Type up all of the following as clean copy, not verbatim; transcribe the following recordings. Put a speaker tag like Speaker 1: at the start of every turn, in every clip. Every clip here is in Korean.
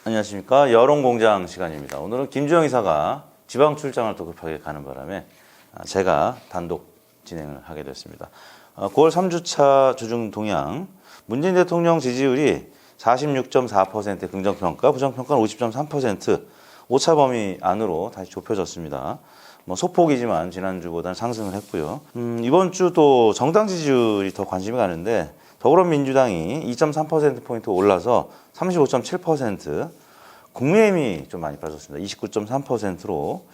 Speaker 1: 안녕하십니까. 여론공장 시간입니다. 오늘은 김주영 이사가 지방 출장을 또 급하게 가는 바람에 제가 단독 진행을 하게 됐습니다. 9월 3주차 주중 동향, 문재인 대통령 지지율이 46.4% 긍정평가, 부정평가는 50.3%, 오차 범위 안으로 다시 좁혀졌습니다. 소폭이지만 지난주보다는 상승을 했고요. 이번 주 또 정당 지지율이 더 관심이 가는데 더불어민주당이 2.3%포인트 올라서 35.7%, 국민의힘이 좀 많이 빠졌습니다. 29.3%로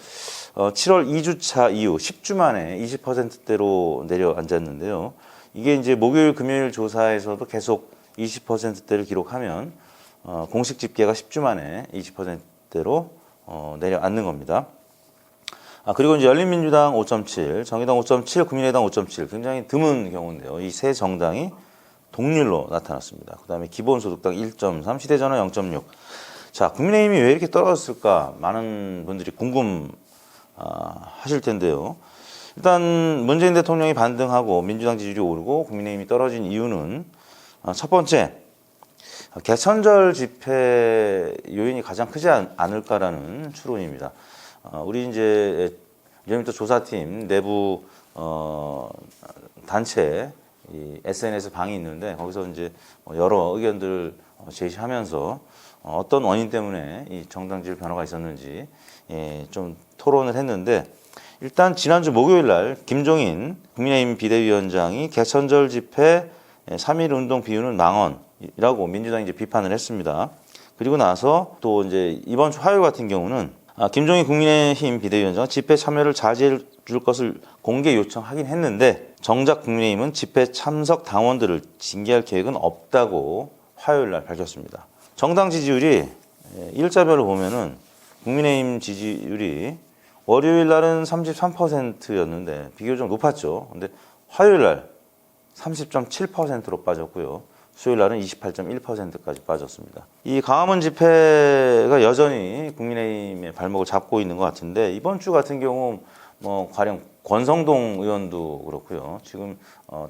Speaker 1: 7월 2주차 이후 10주 만에 20%대로 내려앉았는데요. 이게 이제 목요일, 금요일 조사에서도 계속 20%대를 기록하면 공식 집계가 10주 만에 20%대로 내려앉는 겁니다. 그리고 이제 열린민주당 5.7, 정의당 5.7, 국민의당 5.7, 굉장히 드문 경우인데요. 이 세 정당이 동률로 나타났습니다. 그 다음에 기본소득당 1.3, 시대전환 0.6. 자, 국민의힘이 왜 이렇게 떨어졌을까? 많은 분들이 궁금하실 텐데요. 일단 문재인 대통령이 반등하고 민주당 지지율이 오르고 국민의힘이 떨어진 이유는 첫 번째, 개천절 집회 요인이 가장 크지 않을까라는 추론입니다. 우리 이제 여민터 조사팀 내부 단체 SNS 방이 있는데 거기서 이제 여러 의견들을 제시하면서 어떤 원인 때문에 이 정당지지율 변화가 있었는지 좀 토론을 했는데, 일단 지난주 목요일 날 김종인 국민의힘 비대위원장이 개천절 집회 3.1 운동 비유는 망언이라고 민주당이 이제 비판을 했습니다. 그리고 나서 또 이제 이번 주 화요일 같은 경우는 김종인 국민의힘 비대위원장은 집회 참여를 자제해 줄 것을 공개 요청하긴 했는데 정작 국민의힘은 집회 참석 당원들을 징계할 계획은 없다고 화요일 날 밝혔습니다. 정당 지지율이 일자별로 보면은 국민의힘 지지율이 월요일 날은 33%였는데 비교적 높았죠. 근데 화요일 날 30.7%로 빠졌고요. 수요일 날은 28.1%까지 빠졌습니다. 이 광화문 집회가 여전히 국민의힘의 발목을 잡고 있는 것 같은데, 이번 주 같은 경우 가령 권성동 의원도 그렇고요. 지금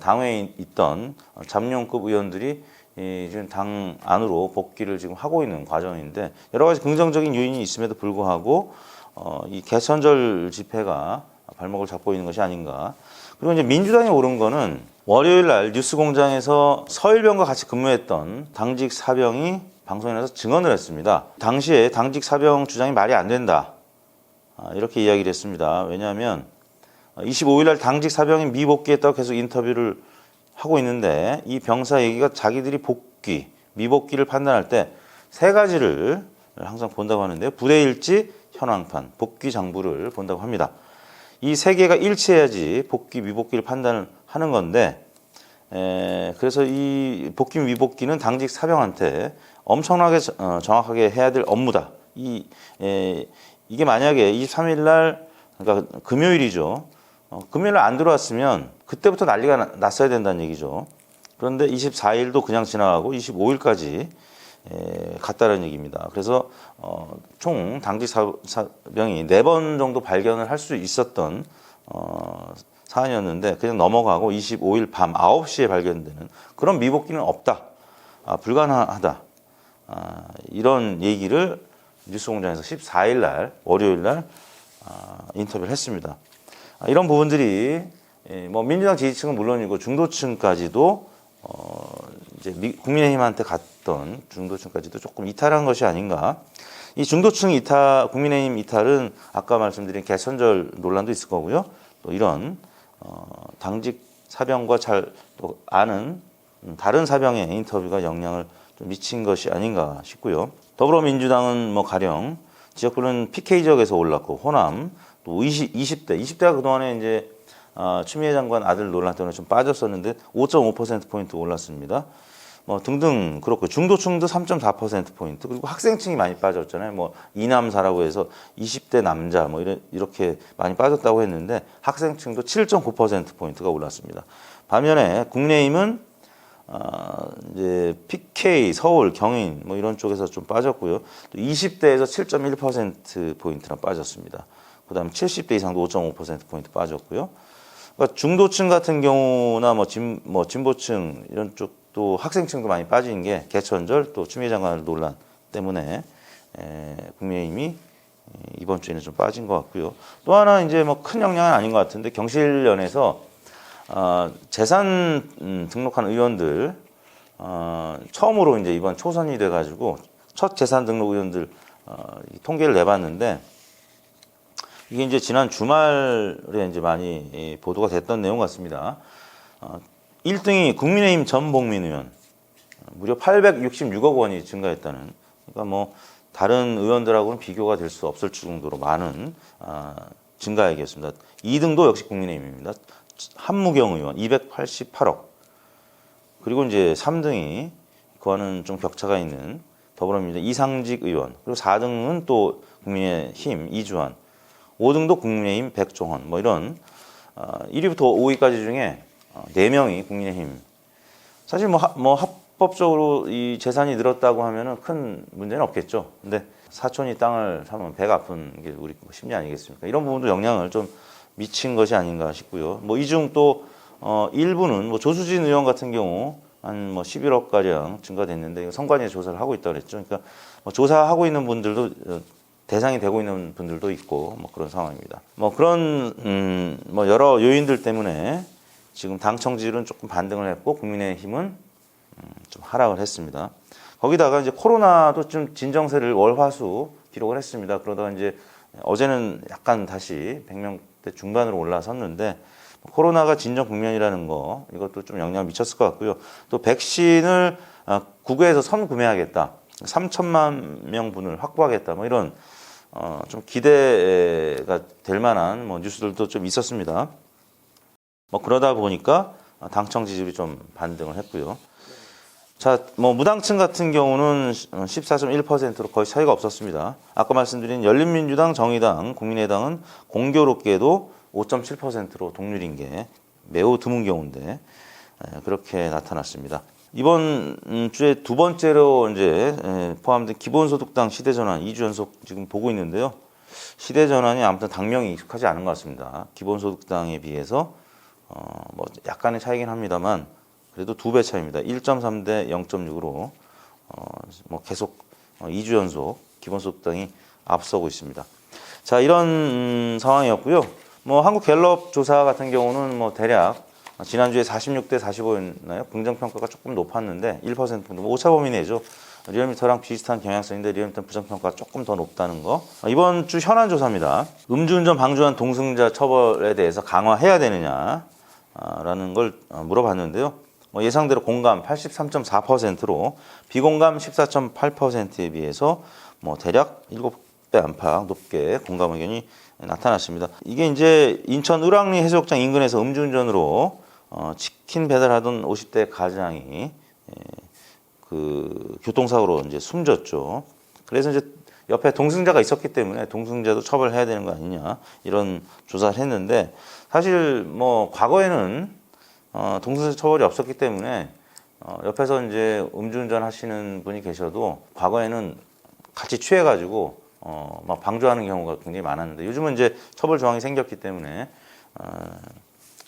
Speaker 1: 당회에 있던 잠룡급 의원들이 지금 당 안으로 복귀를 지금 하고 있는 과정인데, 여러 가지 긍정적인 요인이 있음에도 불구하고 이 개천절 집회가 발목을 잡고 있는 것이 아닌가. 그리고 이제 민주당이 오른 거는 월요일 날 뉴스공장에서 서일병과 같이 근무했던 당직 사병이 방송에 나와서 증언을 했습니다. 당시에 당직 사병 주장이 말이 안 된다, 이렇게 이야기를 했습니다. 왜냐하면 25일 날 당직 사병이 미복귀했다고 계속 인터뷰를 하고 있는데, 이 병사 얘기가 자기들이 복귀, 미복귀를 판단할 때 세 가지를 항상 본다고 하는데요. 부대 일지, 현황판, 복귀 장부를 본다고 합니다. 이 세 개가 일치해야지 복귀, 미복귀를 판단을 하는 건데, 그래서 이 복귀, 미복귀는 당직 사병한테 엄청나게 정확하게 해야 될 업무다. 이게 만약에 23일 날, 그러니까 금요일이죠. 금요일 날 안 들어왔으면 그때부터 난리가 났어야 된다는 얘기죠. 그런데 24일도 그냥 지나가고 25일까지 갔다는 얘기입니다. 그래서 총 당직 사병이 4번 정도 발견을 할 수 있었던 사안이었는데 그냥 넘어가고 25일 밤 9시에 발견되는 그런 미복귀는 없다, 불가능하다, 이런 얘기를 뉴스공장에서 14일 날 월요일 날 인터뷰를 했습니다. 이런 부분들이 민주당 지지층은 물론이고 중도층까지도 이제 국민의힘한테 갔던 중도층까지도 조금 이탈한 것이 아닌가. 이 중도층 이탈, 국민의힘 이탈은 아까 말씀드린 개천절 논란도 있을 거고요. 또 이런 당직 사병과 잘 또 아는 다른 사병의 인터뷰가 영향을 좀 미친 것이 아닌가 싶고요. 더불어민주당은 가령 지역구는 PK 지역에서 올랐고 호남, 또 20대가 그동안에 이제 추미애 장관 아들 논란 때문에 좀 빠졌었는데 5.5%포인트 올랐습니다. 등등 그렇고 중도층도 3.4%포인트, 그리고 학생층이 많이 빠졌잖아요. 이남사라고 해서 20대 남자 이렇게 많이 빠졌다고 했는데 학생층도 7.9%포인트가 올랐습니다. 반면에 국민의힘은 이제 PK, 서울, 경인 이런 쪽에서 좀 빠졌고요. 또 20대에서 7.1%포인트나 빠졌습니다. 그 다음에 70대 이상도 5.5%포인트 빠졌고요. 그러니까 중도층 같은 경우나 진보층 이런 쪽도 학생층도 많이 빠진 게 개천절 또 추미애 장관 논란 때문에 국민의힘이 이번 주에는 좀 빠진 것 같고요. 또 하나 이제 뭐 큰 영향은 아닌 것 같은데 경실련에서 재산 등록한 의원들 처음으로 이제 이번 초선이 돼가지고 첫 재산 등록 의원들 통계를 내봤는데 이게 이제 지난 주말에 이제 많이 보도가 됐던 내용 같습니다. 1등이 국민의힘 전복민 의원 무려 866억 원이 증가했다는. 그러니까 뭐 다른 의원들하고는 비교가 될 수 없을 정도로 많은 증가액이었습니다. 2등도 역시 국민의힘입니다. 한무경 의원 288억. 그리고 이제 3등이 그와는 좀 격차가 있는 더불어민주당 이상직 의원. 그리고 4등은 또 국민의힘 이주환. 5등도 국민의힘 백종원. 뭐 이런 1위부터 5위까지 중에 4명이 국민의힘. 사실 뭐 합법적으로 이 재산이 늘었다고 하면은 큰 문제는 없겠죠. 근데 사촌이 땅을 사면 배가 아픈 게 우리 심리 아니겠습니까? 이런 부분도 영향을 좀 미친 것이 아닌가 싶고요. 뭐 이 중 또 일부는 뭐 조수진 의원 같은 경우 한 뭐 11억 가량 증가됐는데 선관위 조사를 하고 있다고 그랬죠. 그러니까 뭐 조사하고 있는 분들도 대상이 되고 있는 분들도 있고 뭐 그런 상황입니다. 뭐 그런 뭐 여러 요인들 때문에 지금 당 청지율은 조금 반등을 했고 국민의힘은 좀 하락을 했습니다. 거기다가 이제 코로나도 좀 진정세를 월화수 기록을 했습니다. 그러다가 이제 어제는 약간 다시 100명대 중반으로 올라섰는데 코로나가 진정 국면이라는 거 이것도 좀 영향을 미쳤을 것 같고요. 또 백신을 국외에서 선구매하겠다. 3천만 명분을 확보하겠다. 뭐 이런 좀 기대가 될 만한 뭐 뉴스들도 좀 있었습니다. 뭐 그러다 보니까 당청 지지율이 좀 반등을 했고요. 자, 뭐 무당층 같은 경우는 14.1%로 거의 차이가 없었습니다. 아까 말씀드린 열린민주당, 정의당, 국민의당은 공교롭게도 5.7%로 동률인 게 매우 드문 경우인데 그렇게 나타났습니다. 이번 주에 두 번째로 이제 포함된 기본소득당 시대전환 2주 연속 지금 보고 있는데요. 시대전환이 아무튼 당명이 익숙하지 않은 것 같습니다. 기본소득당에 비해서 뭐 약간의 차이긴 합니다만 그래도 2배 차이입니다. 1.3대 0.6으로 뭐 계속 2주 연속 기본소득당이 앞서고 있습니다. 자, 이런 상황이었고요. 뭐 한국갤럽 조사 같은 경우는 뭐 대략 지난주에 46대 45였나요? 긍정평가가 조금 높았는데 1% 뭐 오차 범위 내죠. 리얼미터랑 비슷한 경향성인데 리얼미터 부정평가가 조금 더 높다는 거. 이번 주 현안 조사입니다. 음주운전 방조한 동승자 처벌에 대해서 강화해야 되느냐라는 걸 물어봤는데요. 뭐 예상대로 공감 83.4%로 비공감 14.8%에 비해서 뭐 대략 7배 안팎 높게 공감 의견이 나타났습니다. 이게 이제 인천 을왕리 해수욕장 인근에서 음주운전으로 치킨 배달하던 50대 가장이 그 교통사고로 이제 숨졌죠. 그래서 이제 옆에 동승자가 있었기 때문에 동승자도 처벌해야 되는 거 아니냐 이런 조사를 했는데 사실 뭐 과거에는 동승자 처벌이 없었기 때문에 옆에서 이제 음주운전 하시는 분이 계셔도 과거에는 같이 취해가지고 막 방조하는 경우가 굉장히 많았는데 요즘은 이제 처벌 조항이 생겼기 때문에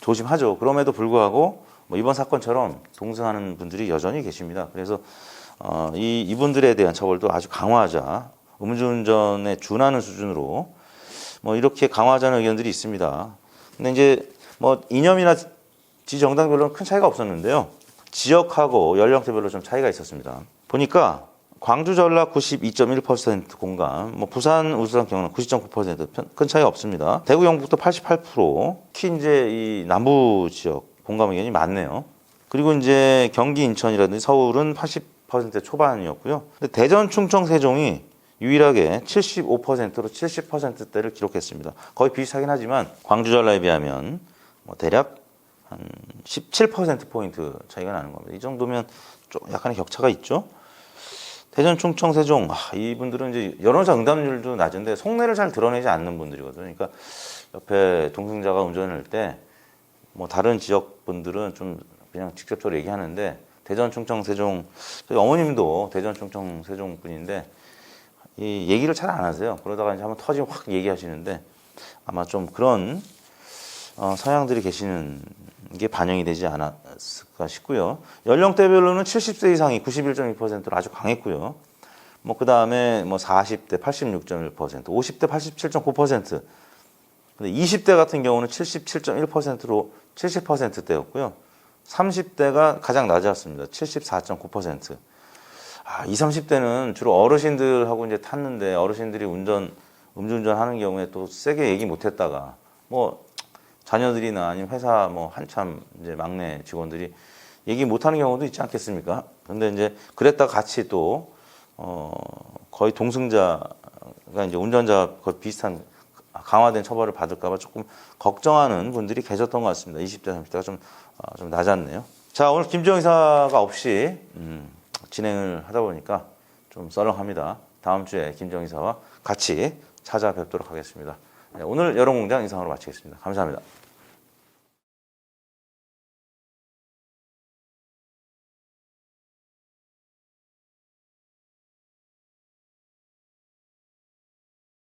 Speaker 1: 조심하죠. 그럼에도 불구하고 뭐 이번 사건처럼 동승하는 분들이 여전히 계십니다. 그래서 이분들에 대한 처벌도 아주 강화하자. 음주운전에 준하는 수준으로 뭐 이렇게 강화하자는 의견들이 있습니다. 근데 이제 뭐 이념이나 지정당별로는 큰 차이가 없었는데요. 지역하고 연령대별로 좀 차이가 있었습니다. 보니까 광주 전라 92.1% 공감, 뭐 부산 울산 경남 90.9% 큰 차이가 없습니다. 대구 경북도 88%, 특히 이제 이 남부 지역 공감 의견이 많네요. 그리고 이제 경기 인천이라든지 서울은 80% 초반이었고요. 근데 대전 충청 세종이 유일하게 75%로 70%대를 기록했습니다. 거의 비슷하긴 하지만 광주 전라에 비하면 뭐 대략 한 17%포인트 차이가 나는 겁니다. 이 정도면 좀 약간의 격차가 있죠. 대전, 충청, 세종 이분들은 이제 여론조사 응답률도 낮은데 속내를 잘 드러내지 않는 분들이거든요. 그러니까 옆에 동승자가 운전을 할 때 뭐 다른 지역 분들은 좀 그냥 직접적으로 얘기하는데 대전, 충청, 세종 저희 어머님도 대전, 충청, 세종 분인데 이 얘기를 잘 안 하세요. 그러다가 이제 한번 터지면 확 얘기하시는데 아마 좀 그런 성향들이 계시는 게 반영이 되지 않았을까 싶고요. 연령대별로는 70세 이상이 91.2%로 아주 강했고요. 뭐 그다음에 뭐 40대 86.1%, 50대 87.9%. 근데 20대 같은 경우는 77.1%로 70%대였고요. 30대가 가장 낮았습니다. 74.9%. 20, 30대는 주로 어르신들하고 이제 탔는데 어르신들이 음주운전 하는 경우에 또 세게 얘기 못 했다가 뭐 자녀들이나 아니면 회사 뭐 한참 이제 막내 직원들이 얘기 못 하는 경우도 있지 않겠습니까? 근데 이제 그랬다가 같이 또, 거의 동승자가 이제 운전자 거의 비슷한 강화된 처벌을 받을까봐 조금 걱정하는 분들이 계셨던 것 같습니다. 20대, 30대가 좀 낮았네요. 자, 오늘 김지영 이사가 없이, 진행을 하다 보니까 좀 썰렁합니다. 다음 주에 김지영 이사와 같이 찾아뵙도록 하겠습니다. 네, 오늘 여론공장 이상으로 마치겠습니다. 감사합니다.